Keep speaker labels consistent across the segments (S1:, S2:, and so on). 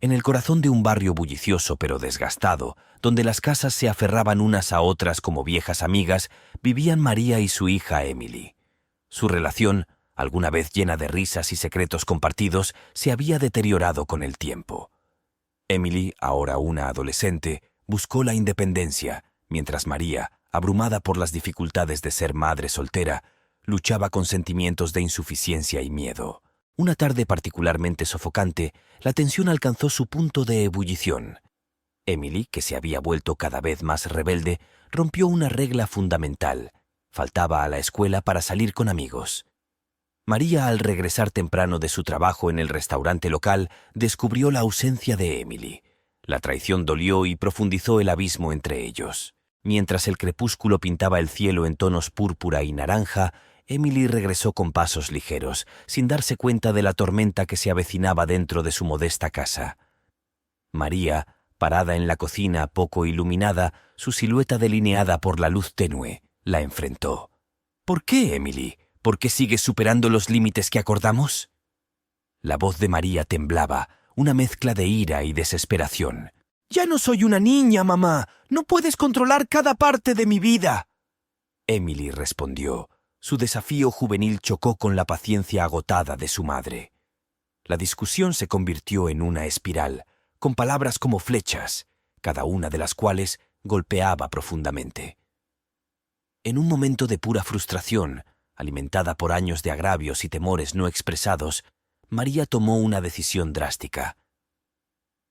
S1: En el corazón de un barrio bullicioso pero desgastado, donde las casas se aferraban unas a otras como viejas amigas, vivían María y su hija Emily. Su relación, alguna vez llena de risas y secretos compartidos, se había deteriorado con el tiempo. Emily, ahora una adolescente, buscó la independencia, mientras María, abrumada por las dificultades de ser madre soltera, luchaba con sentimientos de insuficiencia y miedo. Una tarde particularmente sofocante, la tensión alcanzó su punto de ebullición. Emily, que se había vuelto cada vez más rebelde, rompió una regla fundamental: faltaba a la escuela para salir con amigos. María, al regresar temprano de su trabajo en el restaurante local, descubrió la ausencia de Emily. La traición dolió y profundizó el abismo entre ellos. Mientras el crepúsculo pintaba el cielo en tonos púrpura y naranja, Emily regresó con pasos ligeros, sin darse cuenta de la tormenta que se avecinaba dentro de su modesta casa. María, parada en la cocina poco iluminada, su silueta delineada por la luz tenue, la enfrentó. «¿Por qué, Emily? ¿Por qué sigues superando los límites que acordamos?» La voz de María temblaba, una mezcla de ira y desesperación. «Ya no soy una niña, mamá. No puedes controlar cada parte de mi vida». Emily respondió. Su desafío juvenil chocó con la paciencia agotada de su madre. La discusión se convirtió en una espiral, con palabras como flechas, cada una de las cuales golpeaba profundamente. En un momento de pura frustración, alimentada por años de agravios y temores no expresados, María tomó una decisión drástica.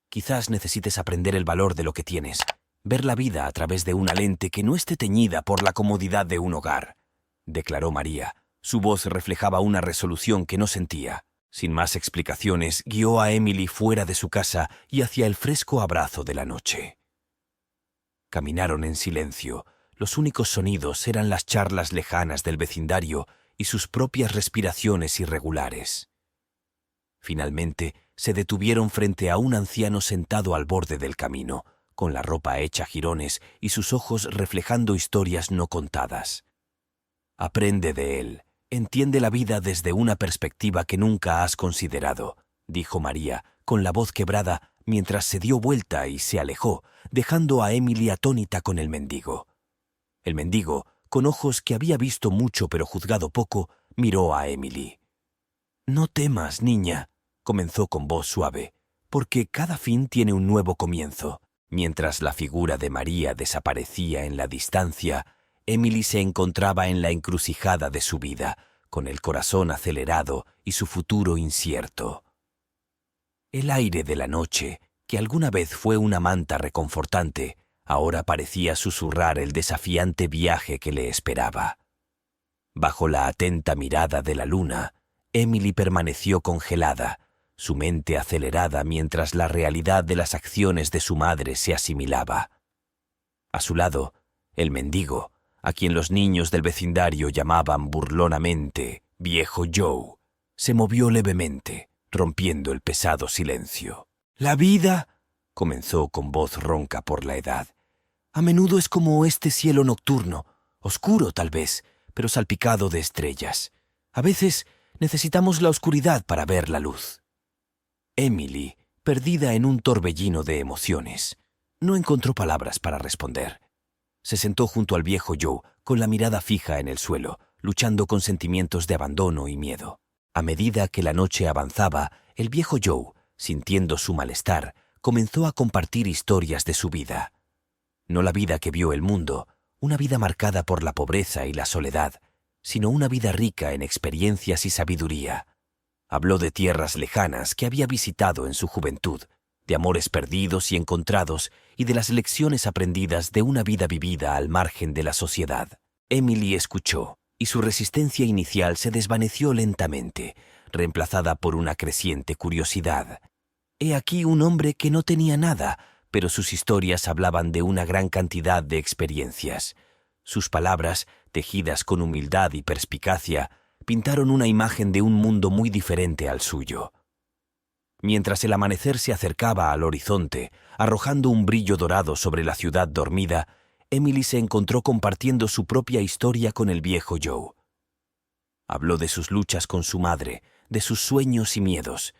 S1: «Quizás necesites aprender el valor de lo que tienes, ver la vida a través de una lente que no esté teñida por la comodidad de un hogar», declaró María. Su voz reflejaba una resolución que no sentía. Sin más explicaciones, guió a Emily fuera de su casa y hacia el fresco abrazo de la noche. Caminaron en silencio. Los únicos sonidos eran las charlas lejanas del vecindario y sus propias respiraciones irregulares. Finalmente, se detuvieron frente a un anciano sentado al borde del camino, con la ropa hecha jirones y sus ojos reflejando historias no contadas. «Aprende de él. Entiende la vida desde una perspectiva que nunca has considerado», dijo María, con la voz quebrada, mientras se dio vuelta y se alejó, dejando a Emily atónita con el mendigo. El mendigo, con ojos que había visto mucho pero juzgado poco, miró a Emily. «No temas, niña», comenzó con voz suave, «porque cada fin tiene un nuevo comienzo». Mientras la figura de María desaparecía en la distancia, Emily se encontraba en la encrucijada de su vida, con el corazón acelerado y su futuro incierto. El aire de la noche, que alguna vez fue una manta reconfortante, ahora parecía susurrar el desafiante viaje que le esperaba. Bajo la atenta mirada de la luna, Emily permaneció congelada, su mente acelerada mientras la realidad de las acciones de su madre se asimilaba. A su lado, el mendigo, a quien los niños del vecindario llamaban burlonamente Viejo Joe, se movió levemente, rompiendo el pesado silencio. «La vida», comenzó con voz ronca por la edad, «a menudo es como este cielo nocturno, oscuro tal vez, pero salpicado de estrellas. A veces necesitamos la oscuridad para ver la luz». Emily, perdida en un torbellino de emociones, no encontró palabras para responder. Se sentó junto al viejo Joe, con la mirada fija en el suelo, luchando con sentimientos de abandono y miedo. A medida que la noche avanzaba, el viejo Joe, sintiendo su malestar, comenzó a compartir historias de su vida. No la vida que vio el mundo, una vida marcada por la pobreza y la soledad, sino una vida rica en experiencias y sabiduría. Habló de tierras lejanas que había visitado en su juventud, de amores perdidos y encontrados y de las lecciones aprendidas de una vida vivida al margen de la sociedad. Emily escuchó, y su resistencia inicial se desvaneció lentamente, reemplazada por una creciente curiosidad. He aquí un hombre que no tenía nada, pero sus historias hablaban de una gran cantidad de experiencias. Sus palabras, tejidas con humildad y perspicacia, pintaron una imagen de un mundo muy diferente al suyo. Mientras el amanecer se acercaba al horizonte, arrojando un brillo dorado sobre la ciudad dormida, Emily se encontró compartiendo su propia historia con el viejo Joe. Habló de sus luchas con su madre, de sus sueños y miedos,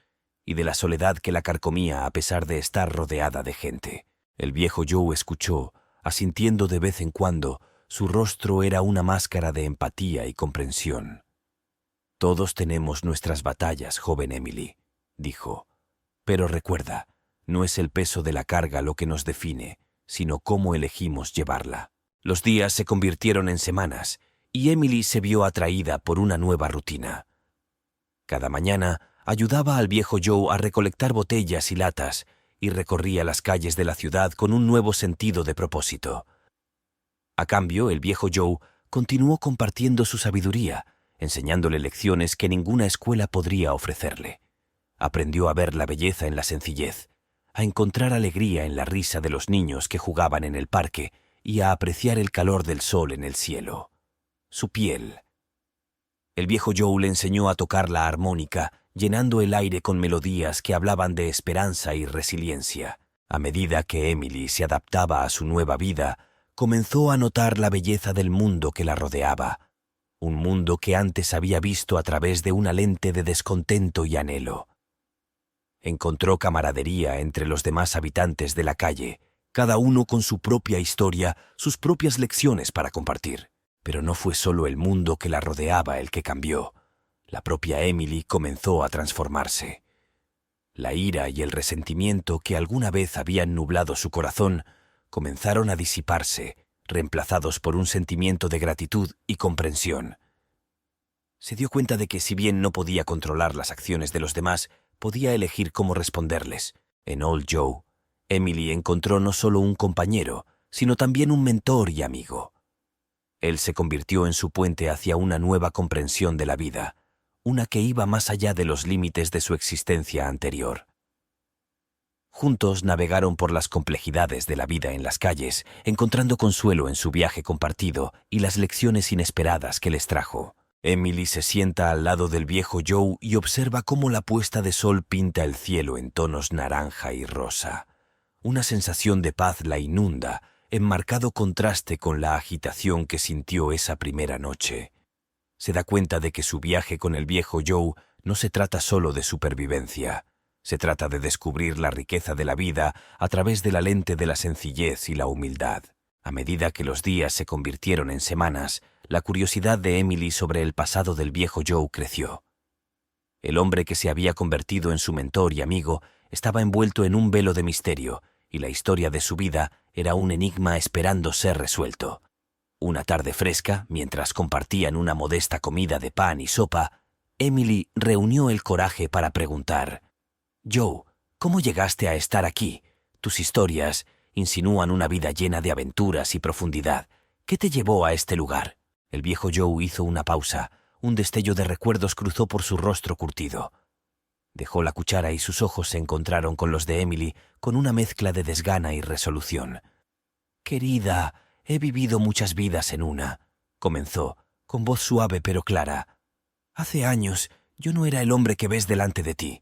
S1: y de la soledad que la carcomía a pesar de estar rodeada de gente. El viejo Joe escuchó, asintiendo de vez en cuando. Su rostro era una máscara de empatía y comprensión. «Todos tenemos nuestras batallas, joven Emily», dijo. «Pero recuerda, no es el peso de la carga lo que nos define, sino cómo elegimos llevarla». Los días se convirtieron en semanas, y Emily se vio atraída por una nueva rutina. Cada mañana ayudaba al viejo Joe a recolectar botellas y latas, y recorría las calles de la ciudad con un nuevo sentido de propósito. A cambio, el viejo Joe continuó compartiendo su sabiduría, enseñándole lecciones que ninguna escuela podría ofrecerle. Aprendió a ver la belleza en la sencillez, a encontrar alegría en la risa de los niños que jugaban en el parque y a apreciar el calor del sol en el cielo. Su piel. El viejo Joe le enseñó a tocar la armónica, llenando el aire con melodías que hablaban de esperanza y resiliencia. A medida que Emily se adaptaba a su nueva vida, comenzó a notar la belleza del mundo que la rodeaba, un mundo que antes había visto a través de una lente de descontento y anhelo. Encontró camaradería entre los demás habitantes de la calle, cada uno con su propia historia, sus propias lecciones para compartir. Pero no fue solo el mundo que la rodeaba el que cambió. La propia Emily comenzó a transformarse. La ira y el resentimiento que alguna vez habían nublado su corazón comenzaron a disiparse, reemplazados por un sentimiento de gratitud y comprensión. Se dio cuenta de que si bien no podía controlar las acciones de los demás, podía elegir cómo responderles. En Old Joe, Emily encontró no solo un compañero, sino también un mentor y amigo. Él se convirtió en su puente hacia una nueva comprensión de la vida, una que iba más allá de los límites de su existencia anterior. Juntos navegaron por las complejidades de la vida en las calles, encontrando consuelo en su viaje compartido y las lecciones inesperadas que les trajo. Emily se sienta al lado del viejo Joe y observa cómo la puesta de sol pinta el cielo en tonos naranja y rosa. Una sensación de paz la inunda, en marcado contraste con la agitación que sintió esa primera noche. Se da cuenta de que su viaje con el viejo Joe no se trata solo de supervivencia. Se trata de descubrir la riqueza de la vida a través de la lente de la sencillez y la humildad. A medida que los días se convirtieron en semanas, la curiosidad de Emily sobre el pasado del viejo Joe creció. El hombre que se había convertido en su mentor y amigo estaba envuelto en un velo de misterio, y la historia de su vida era un enigma esperando ser resuelto. Una tarde fresca, mientras compartían una modesta comida de pan y sopa, Emily reunió el coraje para preguntar: «Joe, ¿cómo llegaste a estar aquí? Tus historias insinúan una vida llena de aventuras y profundidad. ¿Qué te llevó a este lugar?» El viejo Joe hizo una pausa. Un destello de recuerdos cruzó por su rostro curtido. Dejó la cuchara y sus ojos se encontraron con los de Emily con una mezcla de desgana y resolución. «Querida, he vivido muchas vidas en una», comenzó, con voz suave pero clara. «Hace años yo no era el hombre que ves delante de ti.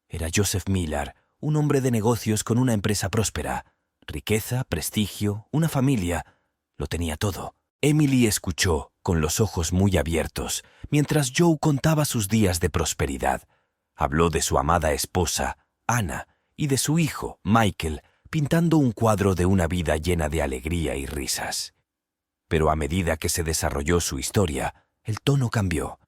S1: Era Joseph Miller, un hombre de negocios con una empresa próspera. Riqueza, prestigio, una familia. Lo tenía todo». Emily escuchó, con los ojos muy abiertos, mientras Joe contaba sus días de prosperidad. Habló de su amada esposa, Anna, y de su hijo, Michael, pintando un cuadro de una vida llena de alegría y risas. Pero a medida que se desarrolló su historia, el tono cambió.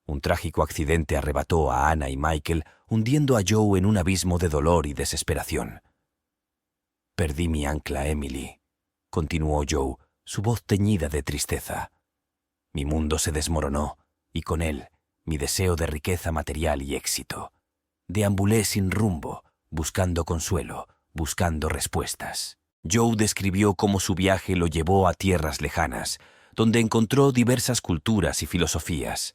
S1: Un trágico accidente arrebató a Anna y Michael, hundiendo a Joe en un abismo de dolor y desesperación. «Perdí mi ancla, Emily», continuó Joe, su voz teñida de tristeza. «Mi mundo se desmoronó, y con él mi deseo de riqueza material y éxito. Deambulé sin rumbo, buscando consuelo, buscando respuestas». Joe describió cómo su viaje lo llevó a tierras lejanas, donde encontró diversas culturas y filosofías.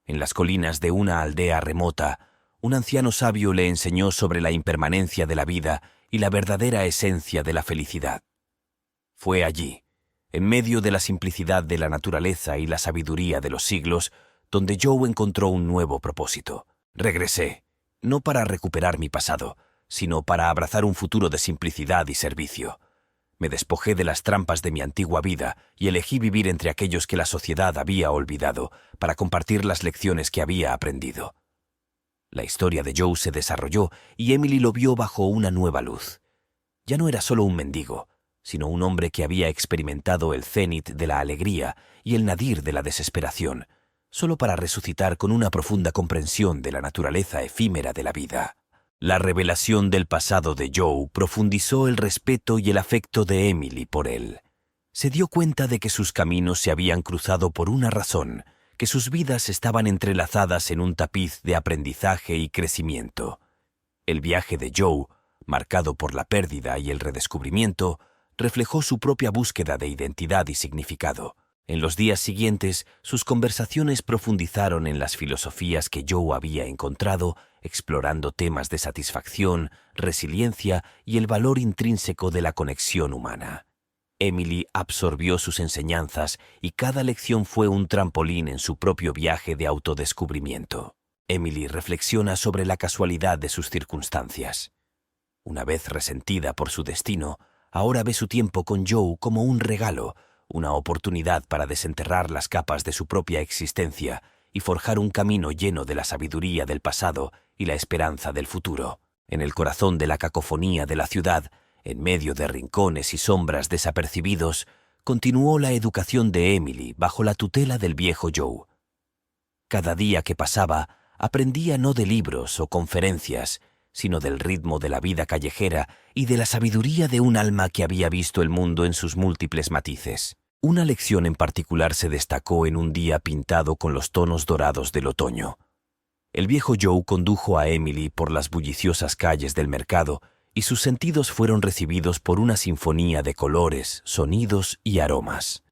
S1: En las colinas de una aldea remota, un anciano sabio le enseñó sobre la impermanencia de la vida y la verdadera esencia de la felicidad. Fue allí, en medio de la simplicidad de la naturaleza y la sabiduría de los siglos, donde Joe encontró un nuevo propósito. «Regresé, no para recuperar mi pasado, sino para abrazar un futuro de simplicidad y servicio. Me despojé de las trampas de mi antigua vida y elegí vivir entre aquellos que la sociedad había olvidado para compartir las lecciones que había aprendido». La historia de Joe se desarrolló y Emily lo vio bajo una nueva luz. Ya no era solo un mendigo, sino un hombre que había experimentado el cénit de la alegría y el nadir de la desesperación, solo para resucitar con una profunda comprensión de la naturaleza efímera de la vida. La revelación del pasado de Joe profundizó el respeto y el afecto de Emily por él. Se dio cuenta de que sus caminos se habían cruzado por una razón, que sus vidas estaban entrelazadas en un tapiz de aprendizaje y crecimiento. El viaje de Joe, marcado por la pérdida y el redescubrimiento, reflejó su propia búsqueda de identidad y significado. En los días siguientes, sus conversaciones profundizaron en las filosofías que Joe había encontrado, explorando temas de satisfacción, resiliencia y el valor intrínseco de la conexión humana. Emily absorbió sus enseñanzas y cada lección fue un trampolín en su propio viaje de autodescubrimiento. Emily reflexiona sobre la casualidad de sus circunstancias. Una vez resentida por su destino, ahora ve su tiempo con Joe como un regalo, una oportunidad para desenterrar las capas de su propia existencia y forjar un camino lleno de la sabiduría del pasado y la esperanza del futuro. En el corazón de la cacofonía de la ciudad, en medio de rincones y sombras desapercibidos, continuó la educación de Emily bajo la tutela del viejo Joe. Cada día que pasaba, aprendía no de libros o conferencias, sino del ritmo de la vida callejera y de la sabiduría de un alma que había visto el mundo en sus múltiples matices. Una lección en particular se destacó en un día pintado con los tonos dorados del otoño. El viejo Joe condujo a Emily por las bulliciosas calles del mercado y sus sentidos fueron recibidos por una sinfonía de colores, sonidos y aromas.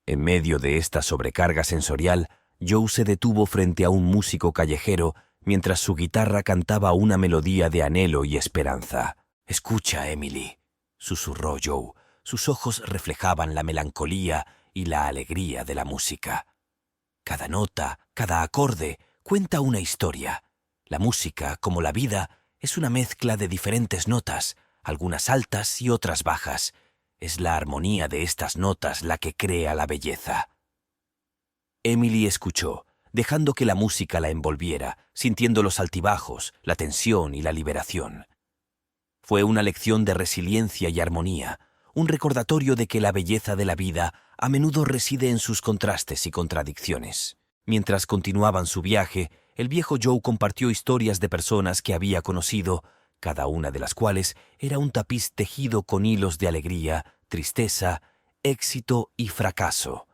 S1: En medio de esta sobrecarga sensorial, Joe se detuvo frente a un músico callejero mientras su guitarra cantaba una melodía de anhelo y esperanza. «Escucha, Emily», susurró Joe. Sus ojos reflejaban la melancolía y la alegría de la música. Cada nota, cada acorde, cuenta una historia. La música, como la vida, es una mezcla de diferentes notas, algunas altas y otras bajas. Es la armonía de estas notas la que crea la belleza. Emily escuchó, dejando que la música la envolviera, sintiendo los altibajos, la tensión y la liberación. Fue una lección de resiliencia y armonía, un recordatorio de que la belleza de la vida a menudo reside en sus contrastes y contradicciones. Mientras continuaban su viaje, el viejo Joe compartió historias de personas que había conocido, cada una de las cuales era un tapiz tejido con hilos de alegría, tristeza, éxito y fracaso.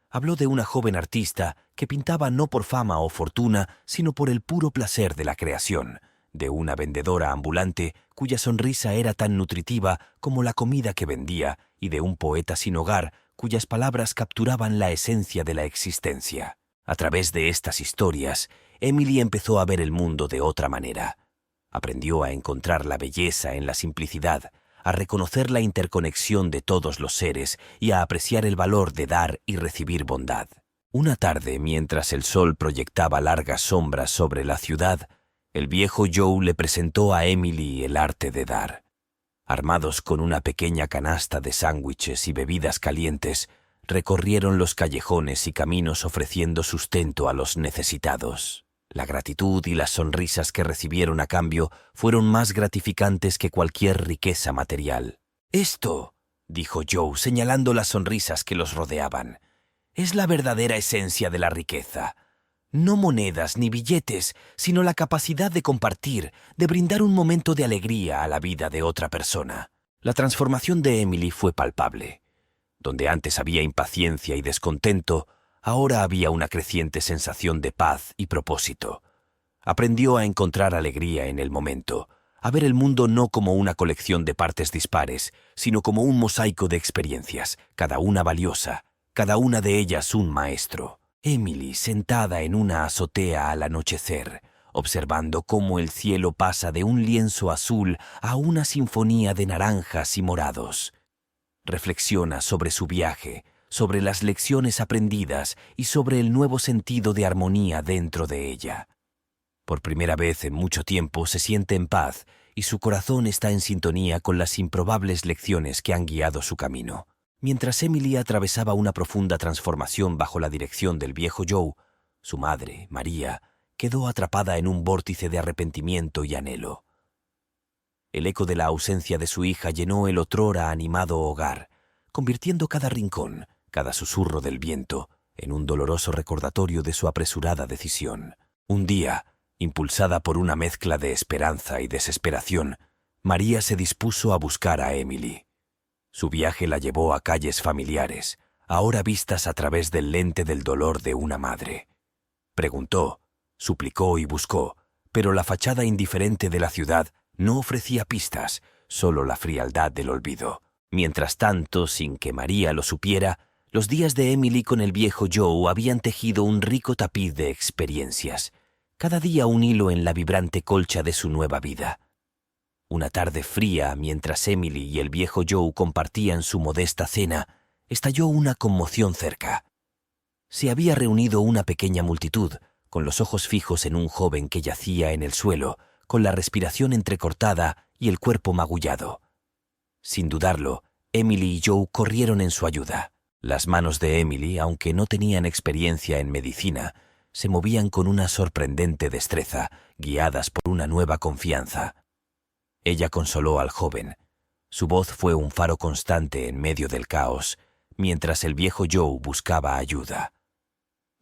S1: Habló de una joven artista que pintaba no por fama o fortuna, sino por el puro placer de la creación, de una vendedora ambulante cuya sonrisa era tan nutritiva como la comida que vendía, y de un poeta sin hogar cuyas palabras capturaban la esencia de la existencia. A través de estas historias, Emily empezó a ver el mundo de otra manera. Aprendió a encontrar la belleza en la simplicidad, a reconocer la interconexión de todos los seres y a apreciar el valor de dar y recibir bondad. Una tarde, mientras el sol proyectaba largas sombras sobre la ciudad, el viejo Joe le presentó a Emily el arte de dar. Armados con una pequeña canasta de sándwiches y bebidas calientes, recorrieron los callejones y caminos ofreciendo sustento a los necesitados. La gratitud y las sonrisas que recibieron a cambio fueron más gratificantes que cualquier riqueza material. «Esto», dijo Joe, señalando las sonrisas que los rodeaban, «es la verdadera esencia de la riqueza. No monedas ni billetes, sino la capacidad de compartir, de brindar un momento de alegría a la vida de otra persona». La transformación de Emily fue palpable. Donde antes había impaciencia y descontento, ahora había una creciente sensación de paz y propósito. Aprendió a encontrar alegría en el momento, a ver el mundo no como una colección de partes dispares, sino como un mosaico de experiencias, cada una valiosa, cada una de ellas un maestro. Emily, sentada en una azotea al anochecer, observando cómo el cielo pasa de un lienzo azul a una sinfonía de naranjas y morados. Reflexiona sobre su viaje, sobre las lecciones aprendidas y sobre el nuevo sentido de armonía dentro de ella. Por primera vez en mucho tiempo se siente en paz y su corazón está en sintonía con las improbables lecciones que han guiado su camino. Mientras Emily atravesaba una profunda transformación bajo la dirección del viejo Joe, su madre, María, quedó atrapada en un vórtice de arrepentimiento y anhelo. El eco de la ausencia de su hija llenó el otrora animado hogar, convirtiendo cada rincón, cada susurro del viento, en un doloroso recordatorio de su apresurada decisión. Un día, impulsada por una mezcla de esperanza y desesperación, María se dispuso a buscar a Emily. Su viaje la llevó a calles familiares, ahora vistas a través del lente del dolor de una madre. Preguntó, suplicó y buscó, pero la fachada indiferente de la ciudad no ofrecía pistas, solo la frialdad del olvido. Mientras tanto, sin que María lo supiera, los días de Emily con el viejo Joe habían tejido un rico tapiz de experiencias, cada día un hilo en la vibrante colcha de su nueva vida. Una tarde fría, mientras Emily y el viejo Joe compartían su modesta cena, estalló una conmoción cerca. Se había reunido una pequeña multitud, con los ojos fijos en un joven que yacía en el suelo, con la respiración entrecortada y el cuerpo magullado. Sin dudarlo, Emily y Joe corrieron en su ayuda. Las manos de Emily, aunque no tenían experiencia en medicina, se movían con una sorprendente destreza, guiadas por una nueva confianza. Ella consoló al joven. Su voz fue un faro constante en medio del caos, mientras el viejo Joe buscaba ayuda.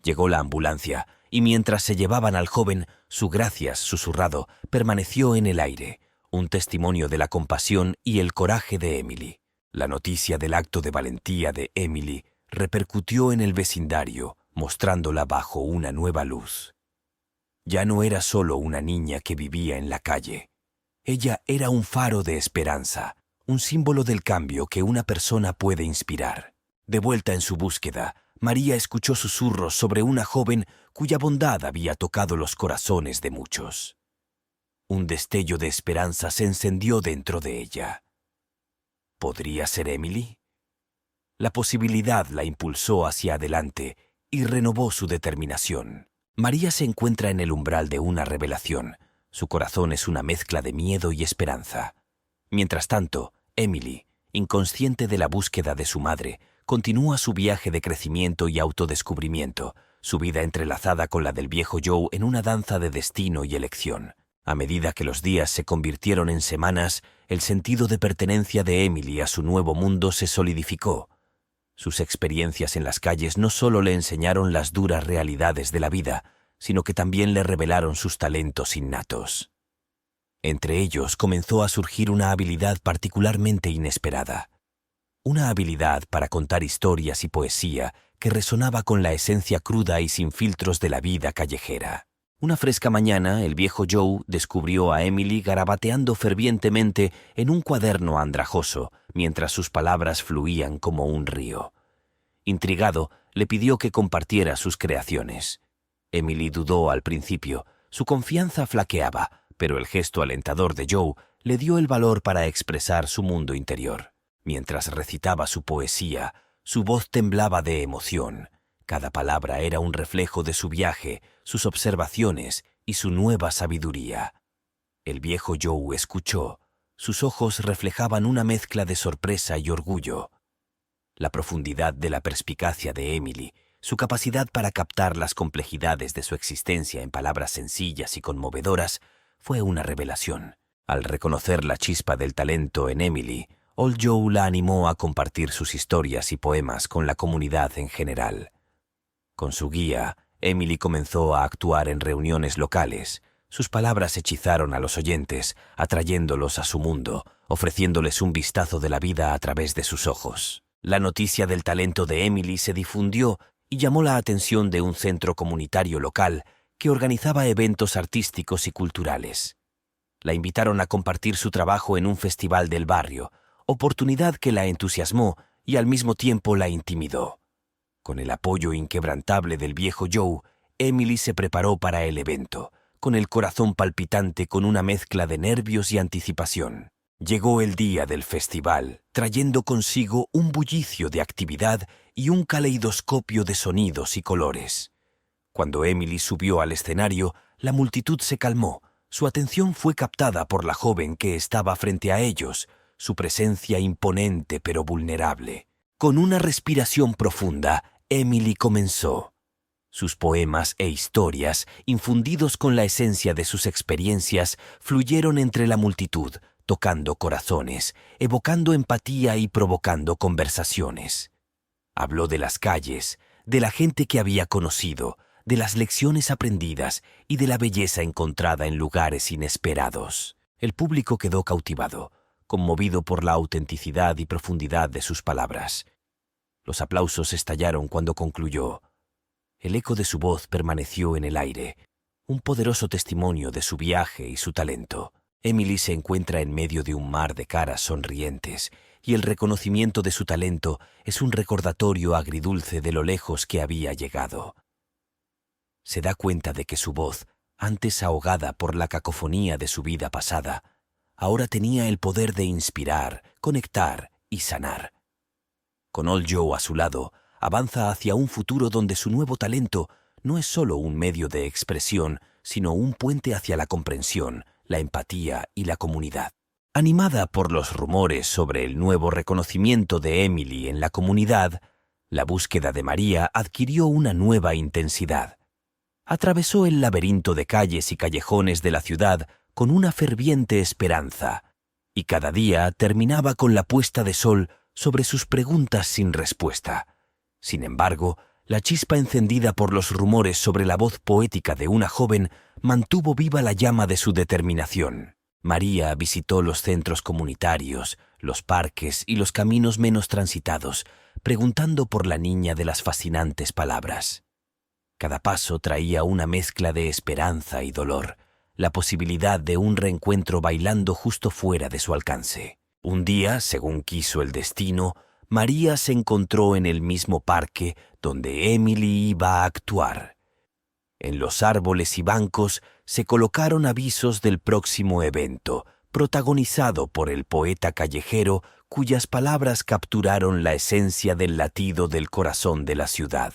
S1: Llegó la ambulancia, y mientras se llevaban al joven, su gracias susurrado permaneció en el aire, un testimonio de la compasión y el coraje de Emily. La noticia del acto de valentía de Emily repercutió en el vecindario, mostrándola bajo una nueva luz. Ya no era solo una niña que vivía en la calle. Ella era un faro de esperanza, un símbolo del cambio que una persona puede inspirar. De vuelta en su búsqueda, María escuchó susurros sobre una joven cuya bondad había tocado los corazones de muchos. Un destello de esperanza se encendió dentro de ella. ¿Podría ser Emily? La posibilidad la impulsó hacia adelante y renovó su determinación. María se encuentra en el umbral de una revelación. Su corazón es una mezcla de miedo y esperanza. Mientras tanto, Emily, inconsciente de la búsqueda de su madre, continúa su viaje de crecimiento y autodescubrimiento, su vida entrelazada con la del viejo Joe en una danza de destino y elección. A medida que los días se convirtieron en semanas, el sentido de pertenencia de Emily a su nuevo mundo se solidificó. Sus experiencias en las calles no solo le enseñaron las duras realidades de la vida, sino que también le revelaron sus talentos innatos. Entre ellos comenzó a surgir una habilidad particularmente inesperada. Una habilidad para contar historias y poesía que resonaba con la esencia cruda y sin filtros de la vida callejera. Una fresca mañana, el viejo Joe descubrió a Emily garabateando fervientemente en un cuaderno andrajoso, mientras sus palabras fluían como un río. Intrigado, le pidió que compartiera sus creaciones. Emily dudó al principio, su confianza flaqueaba, pero el gesto alentador de Joe le dio el valor para expresar su mundo interior. Mientras recitaba su poesía, su voz temblaba de emoción. Cada palabra era un reflejo de su viaje, sus observaciones y su nueva sabiduría. El viejo Joe escuchó. Sus ojos reflejaban una mezcla de sorpresa y orgullo. La profundidad de la perspicacia de Emily, su capacidad para captar las complejidades de su existencia en palabras sencillas y conmovedoras, fue una revelación. Al reconocer la chispa del talento en Emily, Old Joe la animó a compartir sus historias y poemas con la comunidad en general. Con su guía, Emily comenzó a actuar en reuniones locales. Sus palabras hechizaron a los oyentes, atrayéndolos a su mundo, ofreciéndoles un vistazo de la vida a través de sus ojos. La noticia del talento de Emily se difundió y llamó la atención de un centro comunitario local que organizaba eventos artísticos y culturales. La invitaron a compartir su trabajo en un festival del barrio, oportunidad que la entusiasmó y al mismo tiempo la intimidó. Con el apoyo inquebrantable del viejo Joe, Emily se preparó para el evento, con el corazón palpitante con una mezcla de nervios y anticipación. Llegó el día del festival, trayendo consigo un bullicio de actividad y un caleidoscopio de sonidos y colores. Cuando Emily subió al escenario, la multitud se calmó. Su atención fue captada por la joven que estaba frente a ellos, su presencia imponente pero vulnerable. Con una respiración profunda, Emily comenzó. Sus poemas e historias, infundidos con la esencia de sus experiencias, fluyeron entre la multitud, tocando corazones, evocando empatía y provocando conversaciones. Habló de las calles, de la gente que había conocido, de las lecciones aprendidas y de la belleza encontrada en lugares inesperados. El público quedó cautivado, conmovido por la autenticidad y profundidad de sus palabras. Los aplausos estallaron cuando concluyó. El eco de su voz permaneció en el aire, un poderoso testimonio de su viaje y su talento. Emily se encuentra en medio de un mar de caras sonrientes, y el reconocimiento de su talento es un recordatorio agridulce de lo lejos que había llegado. Se da cuenta de que su voz, antes ahogada por la cacofonía de su vida pasada, ahora tenía el poder de inspirar, conectar y sanar. Con Old Joe a su lado, avanza hacia un futuro donde su nuevo talento no es solo un medio de expresión, sino un puente hacia la comprensión, la empatía y la comunidad. Animada por los rumores sobre el nuevo reconocimiento de Emily en la comunidad, la búsqueda de María adquirió una nueva intensidad. Atravesó el laberinto de calles y callejones de la ciudad con una ferviente esperanza, y cada día terminaba con la puesta de sol sobre sus preguntas sin respuesta. Sin embargo, la chispa encendida por los rumores sobre la voz poética de una joven mantuvo viva la llama de su determinación. María visitó los centros comunitarios, los parques y los caminos menos transitados, preguntando por la niña de las fascinantes palabras. Cada paso traía una mezcla de esperanza y dolor, la posibilidad de un reencuentro bailando justo fuera de su alcance. Un día, según quiso el destino, María se encontró en el mismo parque donde Emily iba a actuar. En los árboles y bancos se colocaron avisos del próximo evento, protagonizado por el poeta callejero cuyas palabras capturaron la esencia del latido del corazón de la ciudad.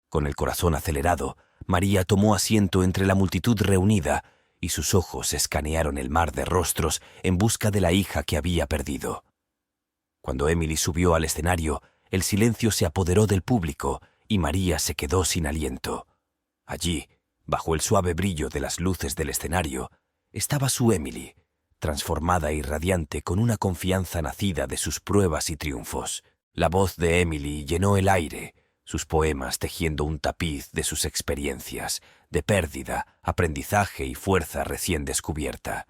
S1: Con el corazón acelerado, María tomó asiento entre la multitud reunida y sus ojos escanearon el mar de rostros en busca de la hija que había perdido. Cuando Emily subió al escenario, el silencio se apoderó del público y María se quedó sin aliento. Allí, bajo el suave brillo de las luces del escenario, estaba su Emily, transformada y radiante con una confianza nacida de sus pruebas y triunfos. La voz de Emily llenó el aire, sus poemas tejiendo un tapiz de sus experiencias, de pérdida, aprendizaje y fuerza recién descubierta.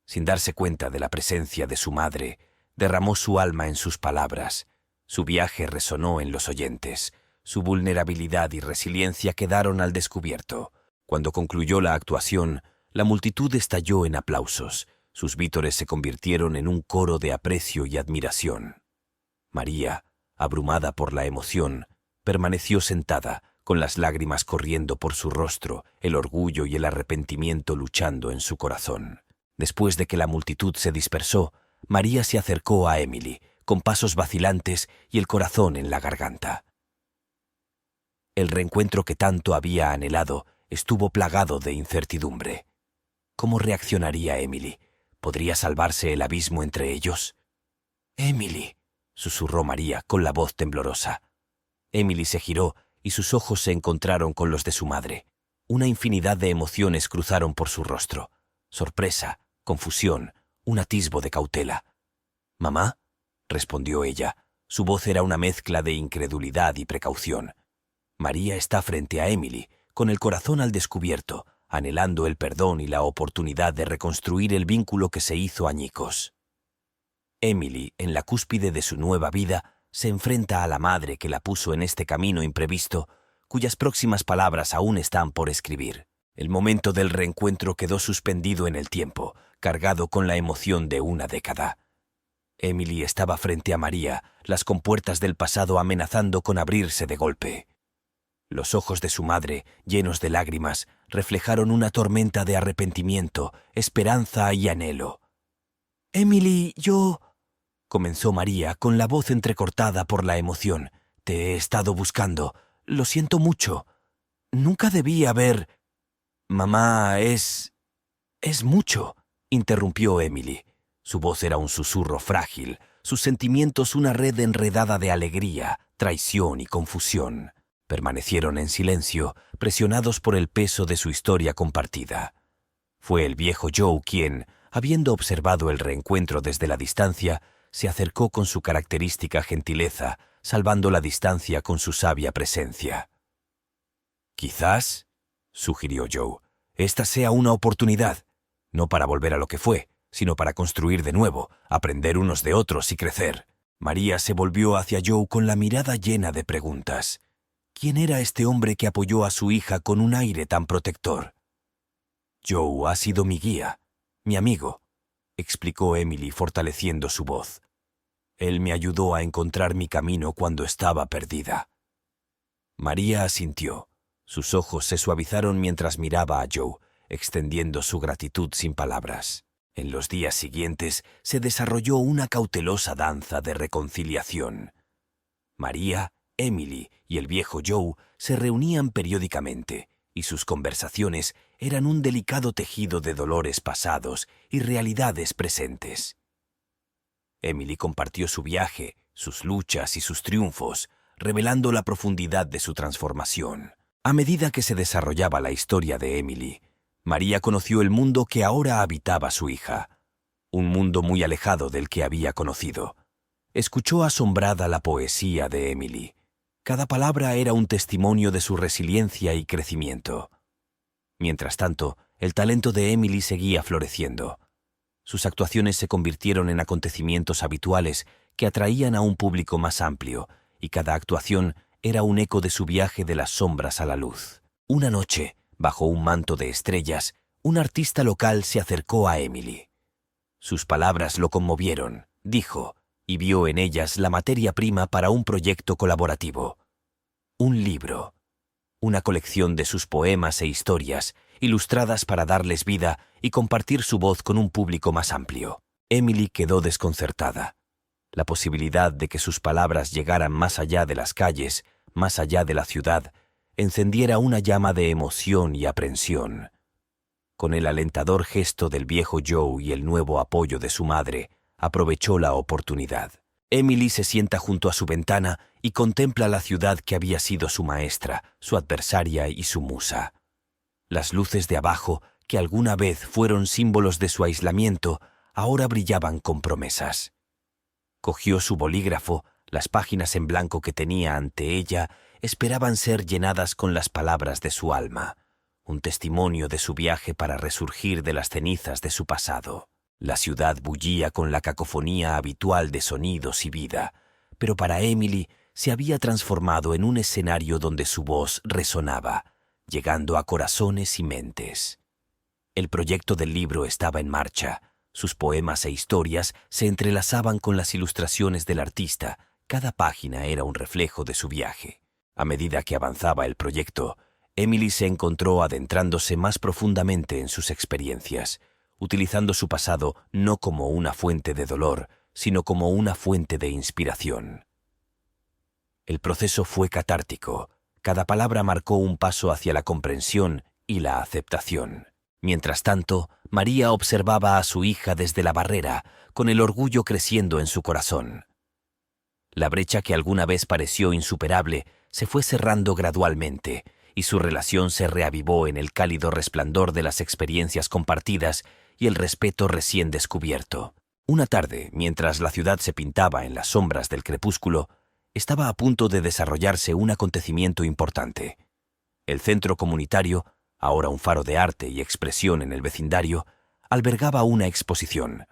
S1: Sin darse cuenta de la presencia de su madre, derramó su alma en sus palabras. Su viaje resonó en los oyentes. Su vulnerabilidad y resiliencia quedaron al descubierto. Cuando concluyó la actuación, la multitud estalló en aplausos. Sus vítores se convirtieron en un coro de aprecio y admiración. María, abrumada por la emoción, permaneció sentada, con las lágrimas corriendo por su rostro, el orgullo y el arrepentimiento luchando en su corazón. Después de que la multitud se dispersó, María se acercó a Emily, con pasos vacilantes y el corazón en la garganta. El reencuentro que tanto había anhelado estuvo plagado de incertidumbre. ¿Cómo reaccionaría Emily? ¿Podría salvarse el abismo entre ellos? «Emily», susurró María con la voz temblorosa. Emily se giró y sus ojos se encontraron con los de su madre. Una infinidad de emociones cruzaron por su rostro. Sorpresa, confusión, un atisbo de cautela. «¿Mamá?», respondió ella. Su voz era una mezcla de incredulidad y precaución. María está frente a Emily, con el corazón al descubierto, anhelando el perdón y la oportunidad de reconstruir el vínculo que se hizo añicos. Emily, en la cúspide de su nueva vida, se enfrenta a la madre que la puso en este camino imprevisto, cuyas próximas palabras aún están por escribir. El momento del reencuentro quedó suspendido en el tiempo, cargado con la emoción de una década. Emily estaba frente a María, las compuertas del pasado amenazando con abrirse de golpe. Los ojos de su madre, llenos de lágrimas, reflejaron una tormenta de arrepentimiento, esperanza y anhelo. «Emily, yo...», comenzó María con la voz entrecortada por la emoción. «Te he estado buscando. Lo siento mucho. Nunca debí haber...». «Mamá, es mucho», interrumpió Emily. Su voz era un susurro frágil, sus sentimientos una red enredada de alegría, traición y confusión. Permanecieron en silencio, presionados por el peso de su historia compartida. Fue el viejo Joe quien, habiendo observado el reencuentro desde la distancia, se acercó con su característica gentileza, salvando la distancia con su sabia presencia. «Quizás», sugirió Joe, «esta sea una oportunidad, no para volver a lo que fue, sino para construir de nuevo, aprender unos de otros y crecer». María se volvió hacia Joe con la mirada llena de preguntas. ¿Quién era este hombre que apoyó a su hija con un aire tan protector? «Joe ha sido mi guía, mi amigo», explicó Emily fortaleciendo su voz. «Él me ayudó a encontrar mi camino cuando estaba perdida». María asintió. Sus ojos se suavizaron mientras miraba a Joe, extendiendo su gratitud sin palabras. En los días siguientes se desarrolló una cautelosa danza de reconciliación. María, Emily y el viejo Joe se reunían periódicamente, y sus conversaciones eran un delicado tejido de dolores pasados y realidades presentes. Emily compartió su viaje, sus luchas y sus triunfos, revelando la profundidad de su transformación. A medida que se desarrollaba la historia de Emily, María conoció el mundo que ahora habitaba su hija, un mundo muy alejado del que había conocido. Escuchó asombrada la poesía de Emily. Cada palabra era un testimonio de su resiliencia y crecimiento. Mientras tanto, el talento de Emily seguía floreciendo. Sus actuaciones se convirtieron en acontecimientos habituales que atraían a un público más amplio, y cada actuación era un eco de su viaje de las sombras a la luz. Una noche, bajo un manto de estrellas, un artista local se acercó a Emily. Sus palabras lo conmovieron, dijo, y vio en ellas la materia prima para un proyecto colaborativo. Un libro, una colección de sus poemas e historias, ilustradas para darles vida y compartir su voz con un público más amplio. Emily quedó desconcertada. La posibilidad de que sus palabras llegaran más allá de las calles, más allá de la ciudad, encendiera una llama de emoción y aprensión. Con el alentador gesto del viejo Joe y el nuevo apoyo de su madre, aprovechó la oportunidad. Emily se sienta junto a su ventana y contempla la ciudad que había sido su maestra, su adversaria y su musa. Las luces de abajo, que alguna vez fueron símbolos de su aislamiento, ahora brillaban con promesas. Cogió su bolígrafo, las páginas en blanco que tenía ante ella esperaban ser llenadas con las palabras de su alma, un testimonio de su viaje para resurgir de las cenizas de su pasado. La ciudad bullía con la cacofonía habitual de sonidos y vida, pero para Emily se había transformado en un escenario donde su voz resonaba, llegando a corazones y mentes. El proyecto del libro estaba en marcha. Sus poemas e historias se entrelazaban con las ilustraciones del artista. Cada página era un reflejo de su viaje. A medida que avanzaba el proyecto, Emily se encontró adentrándose más profundamente en sus experiencias, utilizando su pasado no como una fuente de dolor, sino como una fuente de inspiración. El proceso fue catártico. Cada palabra marcó un paso hacia la comprensión y la aceptación. Mientras tanto, María observaba a su hija desde la barrera, con el orgullo creciendo en su corazón. La brecha que alguna vez pareció insuperable se fue cerrando gradualmente, y su relación se reavivó en el cálido resplandor de las experiencias compartidas y el respeto recién descubierto. Una tarde, mientras la ciudad se pintaba en las sombras del crepúsculo, estaba a punto de desarrollarse un acontecimiento importante. El centro comunitario, ahora un faro de arte y expresión en el vecindario, albergaba una exposición.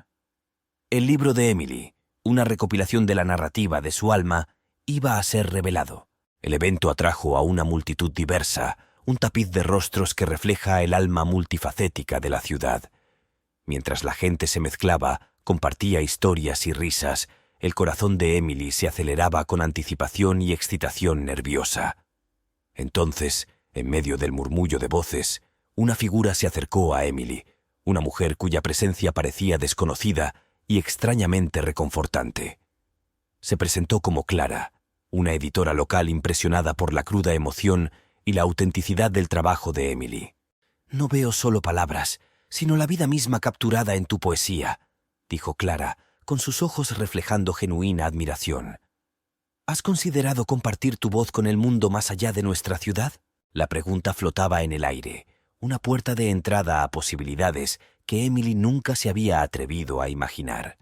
S1: El libro de Emily, una recopilación de la narrativa de su alma, iba a ser revelado. El evento atrajo a una multitud diversa, un tapiz de rostros que refleja el alma multifacética de la ciudad. Mientras la gente se mezclaba, compartía historias y risas, el corazón de Emily se aceleraba con anticipación y excitación nerviosa. Entonces, en medio del murmullo de voces, una figura se acercó a Emily, una mujer cuya presencia parecía desconocida y extrañamente reconfortante. Se presentó como Clara, una editora local impresionada por la cruda emoción y la autenticidad del trabajo de Emily. «No veo solo palabras, sino la vida misma capturada en tu poesía», dijo Clara, con sus ojos reflejando genuina admiración. ¿Has considerado compartir tu voz con el mundo más allá de nuestra ciudad? La pregunta flotaba en el aire, una puerta de entrada a posibilidades que Emily nunca se había atrevido a imaginar.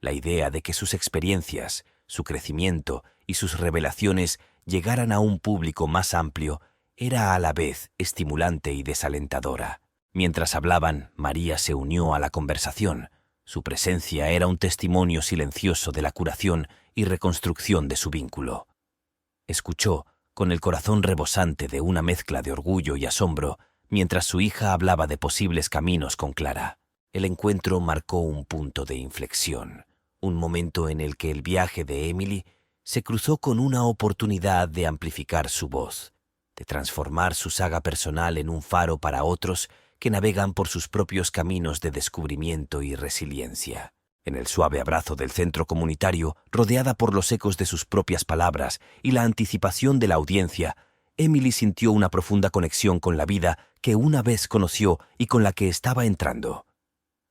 S1: La idea de que sus experiencias, su crecimiento y sus revelaciones llegaran a un público más amplio era a la vez estimulante y desalentadora. Mientras hablaban, María se unió a la conversación. Su presencia era un testimonio silencioso de la curación y reconstrucción de su vínculo. Escuchó, con el corazón rebosante de una mezcla de orgullo y asombro, mientras su hija hablaba de posibles caminos con Clara. El encuentro marcó un punto de inflexión, un momento en el que el viaje de Emily se cruzó con una oportunidad de amplificar su voz, de transformar su saga personal en un faro para otros que navegan por sus propios caminos de descubrimiento y resiliencia. En el suave abrazo del centro comunitario, rodeada por los ecos de sus propias palabras y la anticipación de la audiencia, Emily sintió una profunda conexión con la vida que una vez conoció y con la que estaba entrando.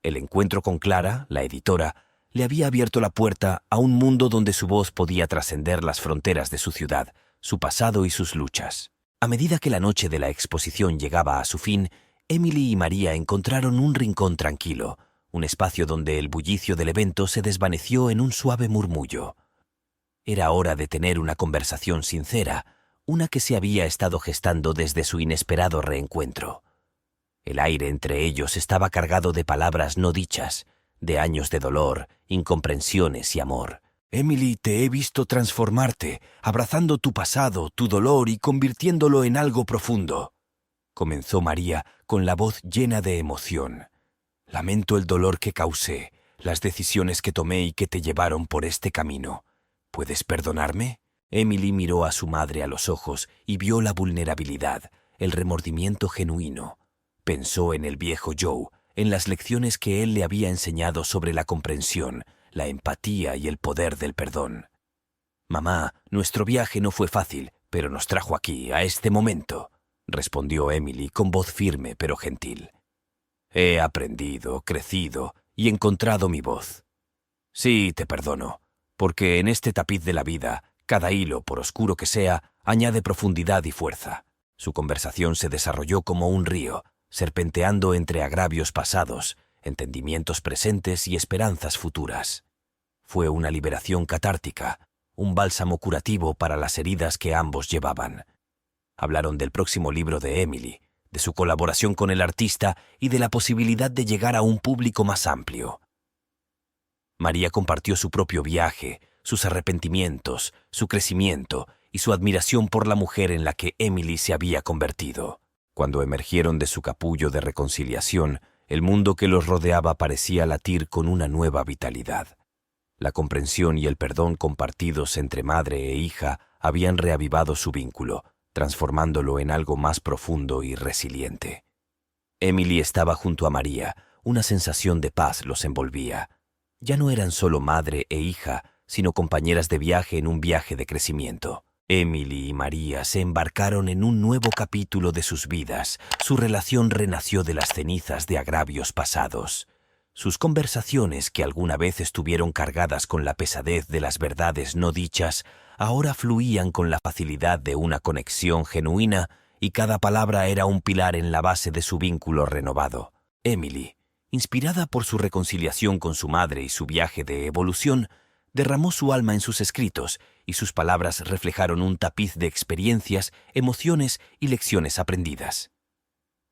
S1: El encuentro con Clara, la editora, le había abierto la puerta a un mundo donde su voz podía trascender las fronteras de su ciudad, su pasado y sus luchas. A medida que la noche de la exposición llegaba a su fin, Emily y María encontraron un rincón tranquilo, un espacio donde el bullicio del evento se desvaneció en un suave murmullo. Era hora de tener una conversación sincera, una que se había estado gestando desde su inesperado reencuentro. El aire entre ellos estaba cargado de palabras no dichas, de años de dolor, incomprensiones y amor. Emily, te he visto transformarte, abrazando tu pasado, tu dolor y convirtiéndolo en algo profundo. Comenzó María con la voz llena de emoción. Lamento el dolor que causé, las decisiones que tomé y que te llevaron por este camino. ¿Puedes perdonarme? Emily miró a su madre a los ojos y vio la vulnerabilidad, el remordimiento genuino. Pensó en el viejo Joe, en las lecciones que él le había enseñado sobre la comprensión, la empatía y el poder del perdón. Mamá, nuestro viaje no fue fácil, pero nos trajo aquí, a este momento, respondió Emily con voz firme pero gentil. He aprendido, crecido y encontrado mi voz. Sí, te perdono, porque en este tapiz de la vida, cada hilo, por oscuro que sea, añade profundidad y fuerza. Su conversación se desarrolló como un río, serpenteando entre agravios pasados, entendimientos presentes y esperanzas futuras. Fue una liberación catártica, un bálsamo curativo para las heridas que ambos llevaban. Hablaron del próximo libro de Emily, de su colaboración con el artista y de la posibilidad de llegar a un público más amplio. María compartió su propio viaje, sus arrepentimientos, su crecimiento y su admiración por la mujer en la que Emily se había convertido. Cuando emergieron de su capullo de reconciliación, el mundo que los rodeaba parecía latir con una nueva vitalidad. La comprensión y el perdón compartidos entre madre e hija habían reavivado su vínculo, transformándolo en algo más profundo y resiliente. Emily estaba junto a María, una sensación de paz los envolvía. Ya no eran solo madre e hija, sino compañeras de viaje en un viaje de crecimiento. Emily y María se embarcaron en un nuevo capítulo de sus vidas. Su relación renació de las cenizas de agravios pasados. Sus conversaciones, que alguna vez estuvieron cargadas con la pesadez de las verdades no dichas, ahora fluían con la facilidad de una conexión genuina y cada palabra era un pilar en la base de su vínculo renovado. Emily, inspirada por su reconciliación con su madre y su viaje de evolución, derramó su alma en sus escritos y sus palabras reflejaron un tapiz de experiencias, emociones y lecciones aprendidas.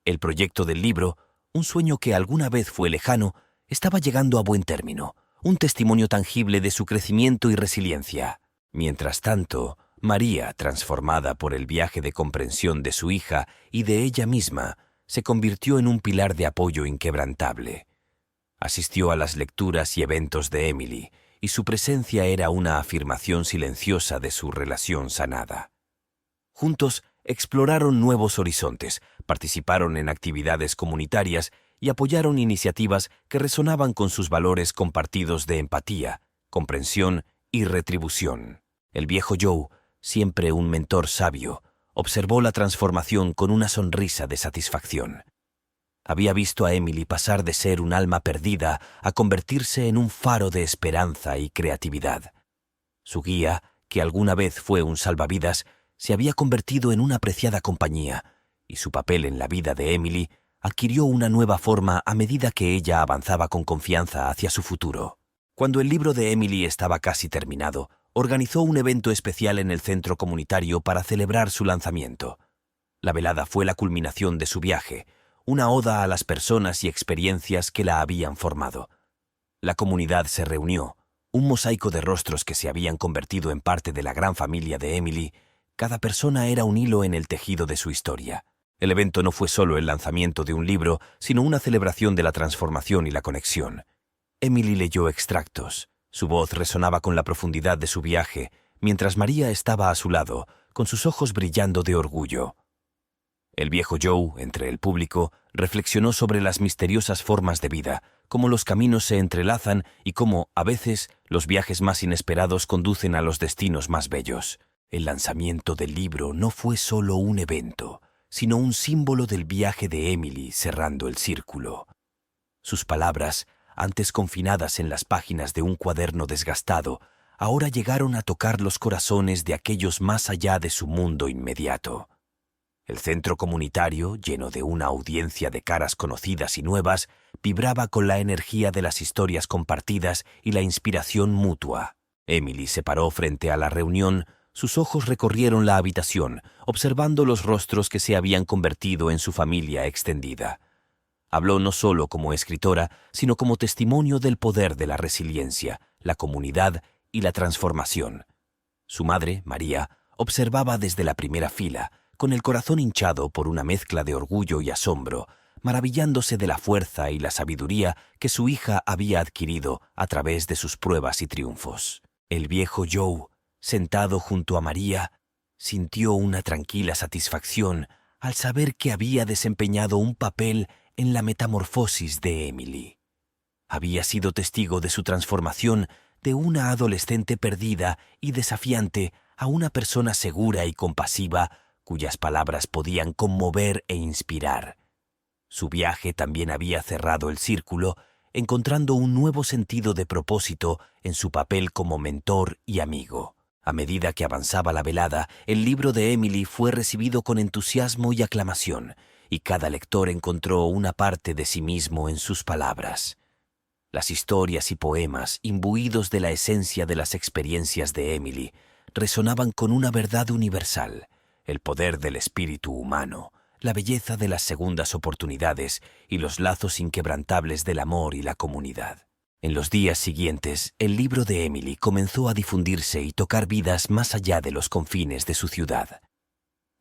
S1: El proyecto del libro, un sueño que alguna vez fue lejano, estaba llegando a buen término, un testimonio tangible de su crecimiento y resiliencia. Mientras tanto, María, transformada por el viaje de comprensión de su hija y de ella misma, se convirtió en un pilar de apoyo inquebrantable. Asistió a las lecturas y eventos de Emily, y su presencia era una afirmación silenciosa de su relación sanada. Juntos exploraron nuevos horizontes, participaron en actividades comunitarias y apoyaron iniciativas que resonaban con sus valores compartidos de empatía, comprensión y retribución. El viejo Joe, siempre un mentor sabio, observó la transformación con una sonrisa de satisfacción. Había visto a Emily pasar de ser un alma perdida a convertirse en un faro de esperanza y creatividad. Su guía, que alguna vez fue un salvavidas, se había convertido en una apreciada compañía, y su papel en la vida de Emily adquirió una nueva forma a medida que ella avanzaba con confianza hacia su futuro. Cuando el libro de Emily estaba casi terminado, organizó un evento especial en el centro comunitario para celebrar su lanzamiento. La velada fue la culminación de su viaje, una oda a las personas y experiencias que la habían formado. La comunidad se reunió, un mosaico de rostros que se habían convertido en parte de la gran familia de Emily. Cada persona era un hilo en el tejido de su historia. El evento no fue solo el lanzamiento de un libro, sino una celebración de la transformación y la conexión. Emily leyó extractos. Su voz resonaba con la profundidad de su viaje, mientras María estaba a su lado, con sus ojos brillando de orgullo. El viejo Joe, entre el público, reflexionó sobre las misteriosas formas de vida, cómo los caminos se entrelazan y cómo, a veces, los viajes más inesperados conducen a los destinos más bellos. El lanzamiento del libro no fue solo un evento, sino un símbolo del viaje de Emily cerrando el círculo. Sus palabras, antes confinadas en las páginas de un cuaderno desgastado, ahora llegaron a tocar los corazones de aquellos más allá de su mundo inmediato. El centro comunitario, lleno de una audiencia de caras conocidas y nuevas, vibraba con la energía de las historias compartidas y la inspiración mutua. Emily se paró frente a la reunión. Sus ojos recorrieron la habitación, observando los rostros que se habían convertido en su familia extendida. Habló no solo como escritora, sino como testimonio del poder de la resiliencia, la comunidad y la transformación. Su madre, María, observaba desde la primera fila, con el corazón hinchado por una mezcla de orgullo y asombro, maravillándose de la fuerza y la sabiduría que su hija había adquirido a través de sus pruebas y triunfos. El viejo Joe, sentado junto a María, sintió una tranquila satisfacción al saber que había desempeñado un papel en la metamorfosis de Emily. Había sido testigo de su transformación de una adolescente perdida y desafiante a una persona segura y compasiva cuyas palabras podían conmover e inspirar. Su viaje también había cerrado el círculo, encontrando un nuevo sentido de propósito en su papel como mentor y amigo. A medida que avanzaba la velada, el libro de Emily fue recibido con entusiasmo y aclamación, y cada lector encontró una parte de sí mismo en sus palabras. Las historias y poemas, imbuidos de la esencia de las experiencias de Emily, resonaban con una verdad universal: el poder del espíritu humano, la belleza de las segundas oportunidades y los lazos inquebrantables del amor y la comunidad. En los días siguientes, el libro de Emily comenzó a difundirse y tocar vidas más allá de los confines de su ciudad.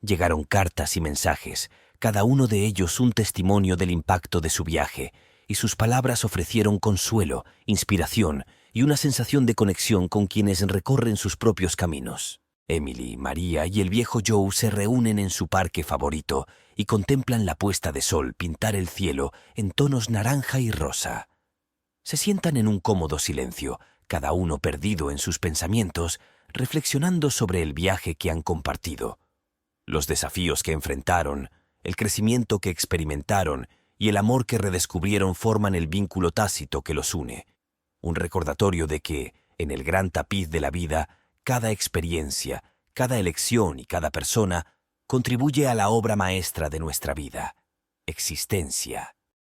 S1: Llegaron cartas y mensajes, cada uno de ellos un testimonio del impacto de su viaje, y sus palabras ofrecieron consuelo, inspiración y una sensación de conexión con quienes recorren sus propios caminos. Emily, María y el viejo Joe se reúnen en su parque favorito y contemplan la puesta de sol pintar el cielo en tonos naranja y rosa. Se sientan en un cómodo silencio, cada uno perdido en sus pensamientos, reflexionando sobre el viaje que han compartido, los desafíos que enfrentaron, el crecimiento que experimentaron y el amor que redescubrieron forman el vínculo tácito que los une, un recordatorio de que, en el gran tapiz de la vida, cada experiencia, cada elección y cada persona contribuye a la obra maestra de nuestra vida, existencia.